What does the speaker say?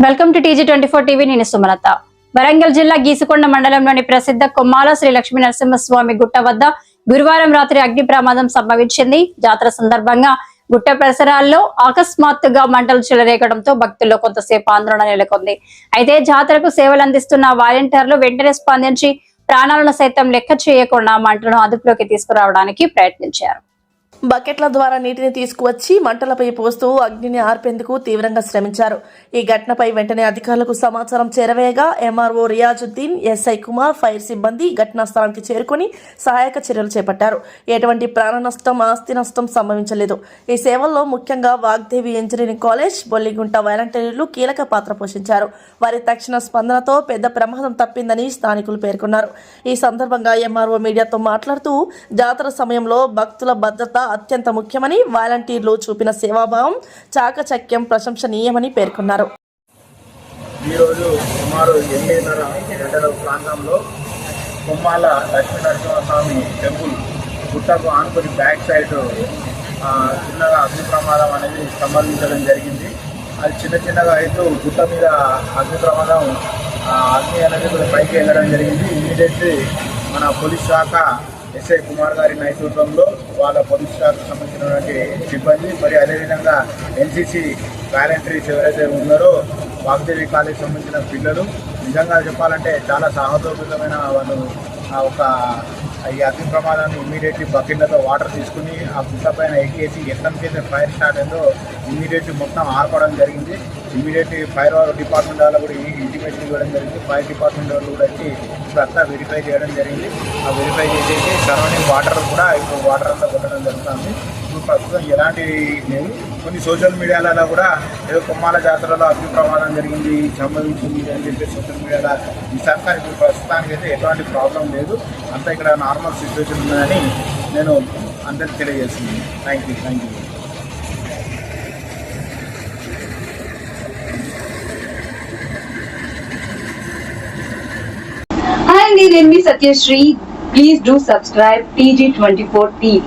Welcome to TG24 TV. నేను సుమలత. వరంగల్ జిల్లా గీసుకొండ మండలంలోని ప్రసిద్ధ కొమ్మాల శ్రీ లక్ష్మీ నరసింహస్వామి గుట్ట వద్ద గురువారం రాత్రి అగ్ని ప్రమాదం సంభవించింది. జాతర సందర్భంగా గుట్ట పరిసరాల్లో అకస్మాత్తుగా మంటలు చెలరేగడంతో భక్తుల్లో కొంతసేపు ఆందోళన నెలకొంది. అయితే జాతరకు సేవలు అందిస్తున్న వాలంటీర్లు వెంటనే స్పందించి ప్రాణాలను సైతం లెక్క చేయకుండా మంటలను అదుపులోకి తీసుకురావడానికి ప్రయత్నించారు. బకెట్ల ద్వారా నీటిని తీసుకువచ్చి మంటలపై పోస్తూ అగ్నిని ఆర్పేందుకు తీవ్రంగా శ్రమించారు. ఈ ఘటనపై వెంటనే అధికారులకు సమాచారం చేరవేయగా MRO Riyazuddin, SI Kumar, fire సిబ్బంది ఘటనా స్థలానికి చేరుకుని సహాయక చర్యలు చేపట్టారు. ఎటువంటి ప్రాణ నష్టం, ఆస్తి నష్టం సంభవించలేదు. ఈ సేవల్లో ముఖ్యంగా వాగ్దేవి ఇంజనీరింగ్ కాలేజ్, బొల్లిగుంట వాలంటీర్లు కీలక పాత్ర పోషించారు. వారి తక్షణ స్పందనతో పెద్ద ప్రమాదం తప్పిందని స్థానికులు పేర్కొన్నారు. ఈ సందర్భంగా ఎంఆర్ఓ మీడియాతో మాట్లాడుతూ జాతర సమయంలో భక్తుల భద్రత అత్యంత ముఖ్యమని, వాలంటీర్లు చూపిన సేవాభావం, చాకచక్యం ప్రశంసనీయమని పేర్కొన్నారు. ఈరోజు సుమారు 8:30 గంటల ప్రాంతంలో కొమ్మాల లక్ష్మీ నరసింహస్వామి టెంపుల్ గుట్టకు ఆనుకొని బ్యాక్ సైడ్ చిన్నగా అగ్ని ప్రమాదం అనేది సంభవించడం జరిగింది. అది చిన్నగా అయితే గుట్ట మీద అగ్ని ప్రమాదం అగ్ని అనేది కూడా పైకి వెళ్ళడం జరిగింది. ఇమీడియట్లీ మన పోలీస్ శాఖ ఎస్ఐ కుమార్ గారి నేతృత్వంలో వాళ్ళ పోలీస్ శాఖకు సంబంధించినటువంటి సిబ్బంది, మరి అదేవిధంగా ఎన్సీసీ వాలంటీర్స్ ఎవరైతే ఉన్నారో వాగ్దేవి కాలేజ్ సంబంధించిన పిల్లలు నిజంగా చెప్పాలంటే చాలా సాహసోపేతమైన వాళ్ళు ఈ అగ్ని ప్రమాదాన్ని ఇమీడియట్లీ బకెట్లతో వాటర్ తీసుకుని ఆ గుట్ట పైన ఎక్కేసి ఎక్కడికైతే ఫైర్ స్టార్ట్ అయిందో ఇమీడియట్లీ మొత్తం ఆర్పడం జరిగింది. ఇమీడియట్లీ ఫైర్ డిపార్ట్మెంట్ వాళ్ళు కూడా ఇంటిమేషన్ ఇవ్వడం జరిగింది. ఫైర్ డిపార్ట్మెంట్ వాళ్ళు కూడా వచ్చి ఇప్పుడు అంతా వెరిఫై చేయడం జరిగింది. ఆ వెరిఫై చేసేసి సరౌండింగ్ వాటర్ కూడా ఇప్పుడు వాటర్ అంతా కొట్టడం జరుగుతుంది. ఇప్పుడు ప్రస్తుతం ఎలాంటి లేవు. కొన్ని సోషల్ మీడియాలలో కూడా ఏదో కొమ్మాల జాతరలో అగ్ని ప్రమాదం జరిగింది, సంభవించింది అని చెప్పి సోషల్ మీడియాలో ఈసారి ఇప్పుడు ప్రస్తుతానికి అయితే ఎటువంటి ప్రాబ్లం లేదు. అంతా ఇక్కడ నార్మల్ సిచ్యువేషన్ ఉందని నేను అందరికి తెలియజేస్తున్నాను. Thank you. Hi, నేను మీ Satyasri. Please do subscribe TG24 TV.